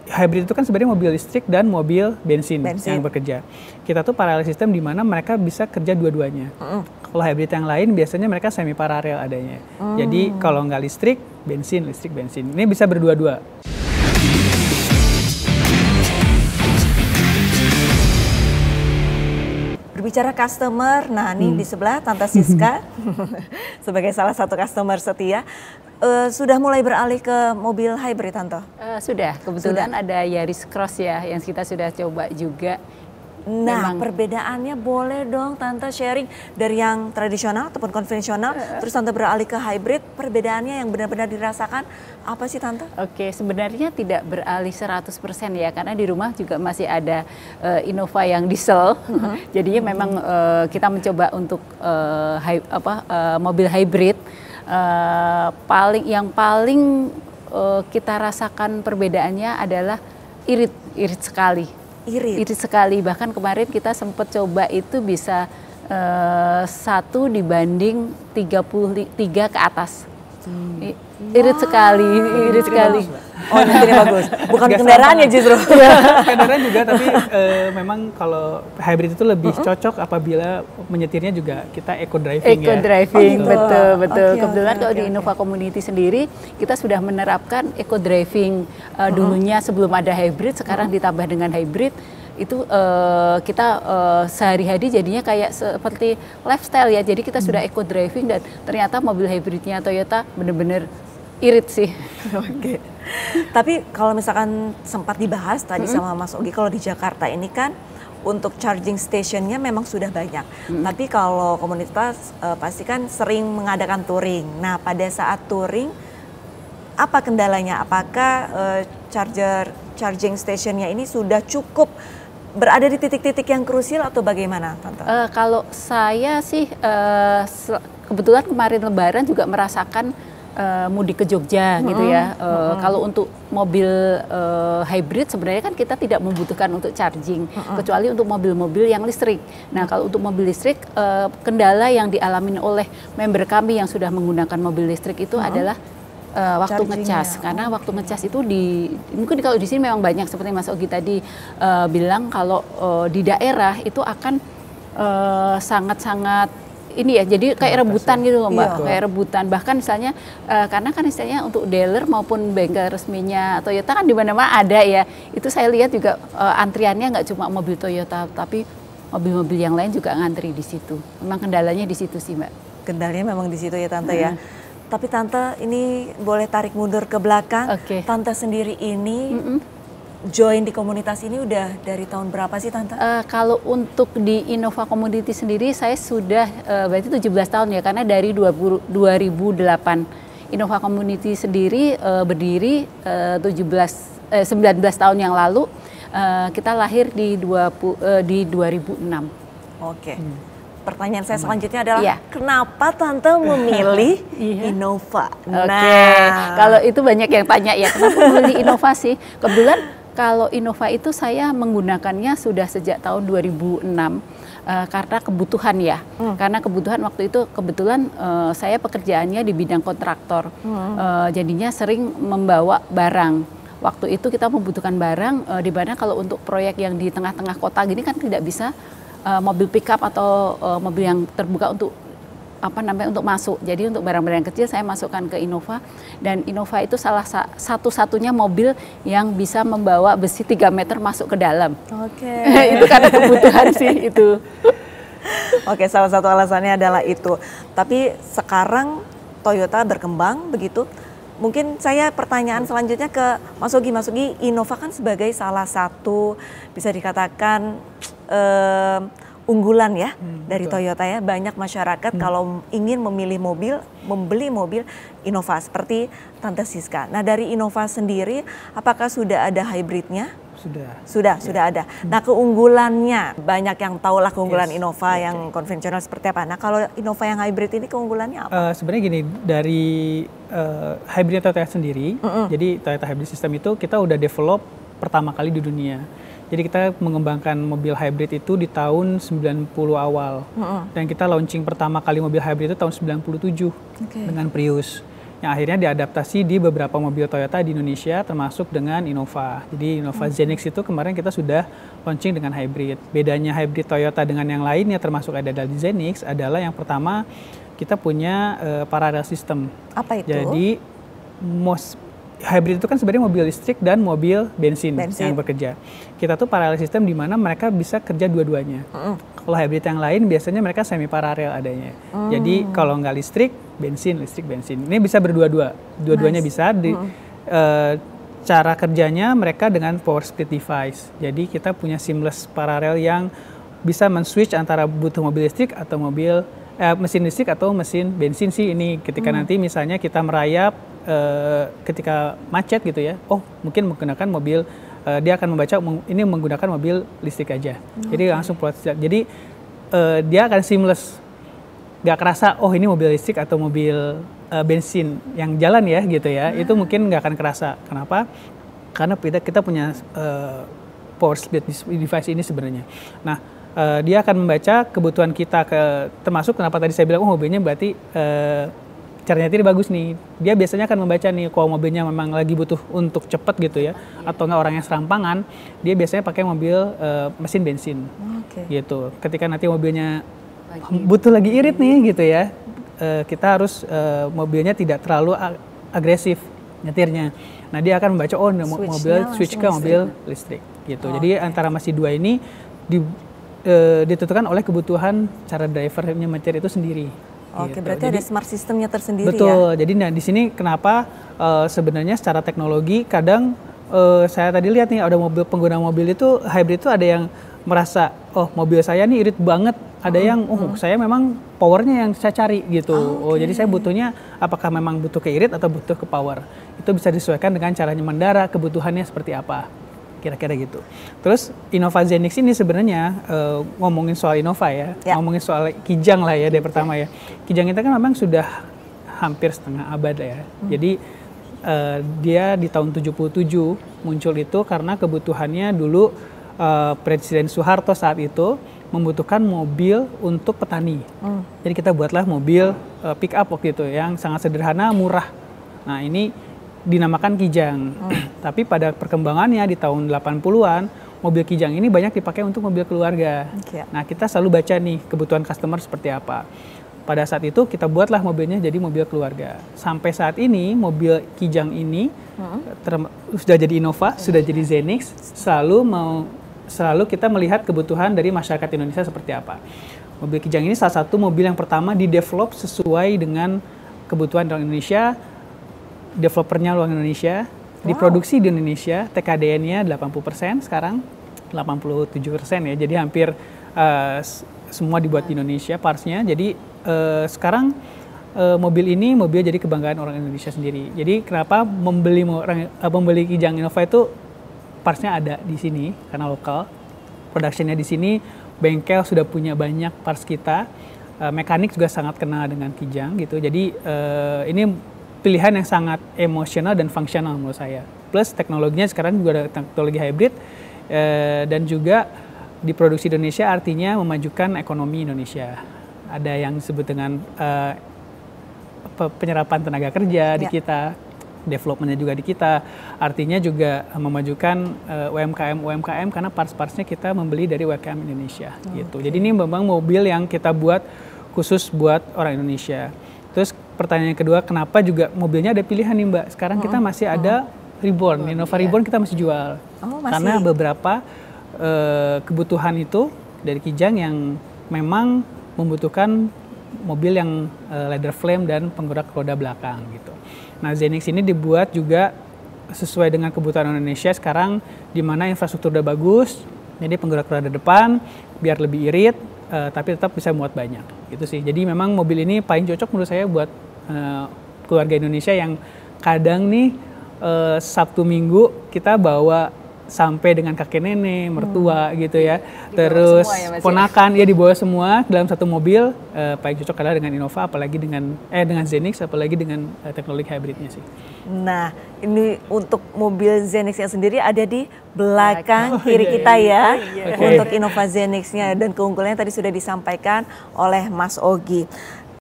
hybrid itu kan sebenarnya mobil listrik dan mobil bensin yang bekerja. Kita tuh paralel sistem di mana mereka bisa kerja dua-duanya. Kalau hybrid yang lain biasanya mereka semi paralel adanya. Jadi kalau nggak listrik, bensin, listrik, bensin. Ini bisa berdua-dua. Berbicara customer, nah ini di sebelah Tante Siska sebagai salah satu customer setia. Sudah mulai beralih ke mobil hybrid, Tante? Sudah, kebetulan ada Yaris Cross ya yang kita sudah coba juga. Nah, perbedaannya boleh dong Tante sharing dari yang tradisional ataupun konvensional, terus Tante beralih ke hybrid, perbedaannya yang benar-benar dirasakan apa sih Tante? Oke, sebenarnya tidak beralih 100% ya, karena di rumah juga masih ada Innova yang diesel, jadinya memang kita mencoba untuk mobil hybrid. Yang paling kita rasakan perbedaannya adalah irit sekali. Irit sekali, bahkan kemarin kita sempat coba itu bisa 1 dibanding 33 ke atas. Irit sekali, irit sekali. Oh, nyetirnya bagus. Bukan kendaraannya justru. Kendaraan juga, tapi memang kalau hybrid itu lebih cocok apabila menyetirnya juga kita eco driving ya. Eco driving, betul. Kebetulan kalau di Innova Community sendiri kita sudah menerapkan eco driving dulunya sebelum ada hybrid, sekarang ditambah dengan hybrid. Itu kita sehari-hari jadinya kayak seperti lifestyle ya. Jadi kita sudah eco driving dan ternyata mobil hybridnya Toyota benar-benar irit sih. Oke. Tapi kalau misalkan sempat dibahas tadi sama Mas Ogi, kalau di Jakarta ini kan untuk charging stationnya memang sudah banyak. Tapi kalau komunitas pasti kan sering mengadakan touring. Nah, pada saat touring apa kendalanya? Apakah charging stationnya ini sudah cukup berada di titik-titik yang krusial atau bagaimana, Tante? Kalau saya sih kebetulan kemarin Lebaran juga merasakan mudik ke Jogja gitu ya. Kalau untuk mobil hybrid sebenarnya kan kita tidak membutuhkan untuk charging, kecuali untuk mobil-mobil yang listrik. Nah, kalau untuk mobil listrik, kendala yang dialami oleh member kami yang sudah menggunakan mobil listrik itu adalah waktu ngecas, karena waktu ngecas itu mungkin kalau di sini memang banyak seperti Mas Ogi tadi bilang, kalau di daerah itu akan sangat-sangat ini ya, jadi kayak rebutan gitu loh Mbak, kayak rebutan. Bahkan misalnya karena kan istilahnya untuk dealer maupun bengkel resminya Toyota kan di mana-mana ada ya. Itu saya lihat juga antriannya nggak cuma mobil Toyota, tapi mobil-mobil yang lain juga ngantri di situ. Memang kendalanya di situ sih Mbak. Kendalanya memang di situ ya Tante ya. Tapi Tante ini boleh tarik mundur ke belakang. Tante sendiri ini join di komunitas ini udah dari tahun berapa sih Tante? Kalau untuk di Innova Community sendiri saya sudah berarti 17 tahun ya, karena dari 2008. Innova Community sendiri berdiri 19 tahun yang lalu, kita lahir di 2006. Oke. Pertanyaan saya selanjutnya adalah kenapa Tante memilih Innova? Kalau itu banyak yang tanya ya, kenapa memilih Innova sih? Kebetulan kalau Innova itu saya menggunakannya sudah sejak tahun 2006 karena kebutuhan ya. Karena kebutuhan waktu itu kebetulan saya pekerjaannya di bidang kontraktor. Jadinya sering membawa barang. Waktu itu kita membutuhkan barang, di mana kalau untuk proyek yang di tengah-tengah kota gini kan tidak bisa mobil pickup atau mobil yang terbuka untuk untuk masuk. Jadi untuk barang-barang yang kecil saya masukkan ke Innova, dan Innova itu salah satu-satunya mobil yang bisa membawa besi 3 meter masuk ke dalam. Itu karena kebutuhan sih itu. Salah satu alasannya adalah itu. Tapi sekarang Toyota berkembang begitu. Mungkin saya pertanyaan selanjutnya ke Mas Ogi. Mas Ogi, Innova kan sebagai salah satu bisa dikatakan unggulan ya dari Toyota ya. Banyak masyarakat kalau ingin membeli mobil Innova seperti Tante Siska. Nah, dari Innova sendiri apakah sudah ada hybridnya? Sudah ada. Nah, keunggulannya banyak yang tahu lah keunggulan Innova yang konvensional seperti apa. Nah, kalau Innova yang hybrid ini keunggulannya apa? Sebenarnya gini, dari hybrid Toyota sendiri, jadi Toyota Hybrid System itu kita udah develop pertama kali di dunia. Jadi kita mengembangkan mobil hybrid itu di tahun 90 awal. Dan kita launching pertama kali mobil hybrid itu tahun 97 dengan Prius. yang akhirnya diadaptasi di beberapa mobil Toyota di Indonesia termasuk dengan Innova. Jadi Innova Zenix itu kemarin kita sudah launching dengan hybrid. Bedanya hybrid Toyota dengan yang lainnya termasuk ada di Zenix adalah yang pertama kita punya parallel system. Apa itu? Jadi hybrid itu kan sebenarnya mobil listrik dan mobil bensin yang bekerja. Kita tuh parallel system di mana mereka bisa kerja dua-duanya. Kalau hybrid yang lain biasanya mereka semi paralel adanya. Jadi kalau nggak listrik, bensin. Ini bisa berdua-dua. Dua-duanya bisa. Cara kerjanya mereka dengan power split device. Jadi kita punya seamless paralel yang bisa men-switch antara butuh mobil listrik atau mesin listrik atau mesin bensin sih ini ketika nanti misalnya kita merayap ketika macet gitu ya, mungkin menggunakan mobil, dia akan membaca ini menggunakan mobil listrik aja. Jadi langsung jadi dia akan seamless, nggak kerasa ini mobil listrik atau mobil bensin yang jalan ya gitu ya. Itu mungkin nggak akan kerasa. Kenapa? Karena kita punya power split device ini sebenarnya. Nah, dia akan membaca kebutuhan kita termasuk kenapa tadi saya bilang mobilnya berarti caranya ini bagus nih. Dia biasanya akan membaca nih kalau mobilnya memang lagi butuh untuk cepat gitu ya, atau nggak orangnya serampangan, dia biasanya pakai mobil mesin bensin. Gitu. Ketika nanti mobilnya butuh lagi irit nih gitu ya, kita harus mobilnya tidak terlalu agresif nyetirnya. Nah, dia akan membaca mobil switch ke mobil listrik gitu. Jadi antara masih dua ini ditentukan oleh kebutuhan cara drivernya nyetir itu sendiri. Oke, berarti ada smart systemnya tersendiri. Betul. Jadi di sini kenapa sebenarnya secara teknologi kadang saya tadi lihat nih ada pengguna mobil itu hybrid itu ada yang merasa mobil saya nih irit banget. Ada yang saya memang powernya yang saya cari gitu. Jadi saya butuhnya apakah memang butuh ke irit atau butuh ke power. Itu bisa disesuaikan dengan caranya mendarat, kebutuhannya seperti apa. Kira-kira gitu. Terus Innova Zenix ini sebenarnya ngomongin soal Innova ya, ngomongin soal Kijang lah ya dari pertama ya. Kijang kita kan memang sudah hampir setengah abad ya. Jadi dia di tahun 77 muncul itu karena kebutuhannya dulu Presiden Soeharto saat itu membutuhkan mobil untuk petani. Jadi kita buatlah mobil pick up waktu itu yang sangat sederhana, murah. Nah, ini dinamakan Kijang. Tapi pada perkembangannya di tahun 80-an, mobil Kijang ini banyak dipakai untuk mobil keluarga. Nah, kita selalu baca nih kebutuhan customer seperti apa. Pada saat itu kita buatlah mobilnya jadi mobil keluarga. Sampai saat ini mobil Kijang ini sudah jadi Innova, sudah jadi Zenix, selalu kita melihat kebutuhan dari masyarakat Indonesia seperti apa. Mobil Kijang ini salah satu mobil yang pertama didevelop sesuai dengan kebutuhan orang Indonesia. Developernya luar Indonesia, diproduksi di Indonesia, TKDN-nya 80% sekarang, 87% ya, jadi hampir semua dibuat di Indonesia parts-nya. Jadi sekarang mobil jadi kebanggaan orang Indonesia sendiri. Jadi kenapa membeli Kijang Innova itu parts-nya ada di sini karena lokal, production-nya di sini, bengkel sudah punya banyak parts kita, mekanik juga sangat kenal dengan Kijang gitu. Jadi ini pilihan yang sangat emosional dan fungsional menurut saya. Plus teknologinya sekarang juga ada teknologi hybrid dan juga diproduksi di Indonesia artinya memajukan ekonomi Indonesia. Ada yang disebut dengan penyerapan tenaga kerja di kita, developmentnya juga di kita. Artinya juga memajukan UMKM karena parts-partsnya kita membeli dari UMKM Indonesia gitu. Jadi ini memang mobil yang kita buat khusus buat orang Indonesia. Terus pertanyaan kedua, kenapa juga mobilnya ada pilihan nih Mbak? Sekarang kita masih ada Reborn, Innova Reborn kita masih jual. Karena beberapa kebutuhan itu dari Kijang yang memang membutuhkan mobil yang leather frame dan penggerak roda belakang gitu. Nah, Zenix ini dibuat juga sesuai dengan kebutuhan Indonesia sekarang di mana infrastruktur udah bagus, jadi penggerak roda depan biar lebih irit, tapi tetap bisa muat banyak gitu sih. Jadi memang mobil ini paling cocok menurut saya buat keluarga Indonesia yang kadang nih Sabtu Minggu kita bawa sampai dengan kakek nenek, mertua gitu ya. Terus ponakan ya dibawa semua dalam satu mobil, paling cocok adalah dengan Innova apalagi dengan Zenix apalagi dengan teknologi hybridnya sih. Nah, ini untuk mobil Zenix-nya sendiri ada di belakang kiri kita ya. Untuk Innova Zenix-nya dan keunggulannya tadi sudah disampaikan oleh Mas Ogi.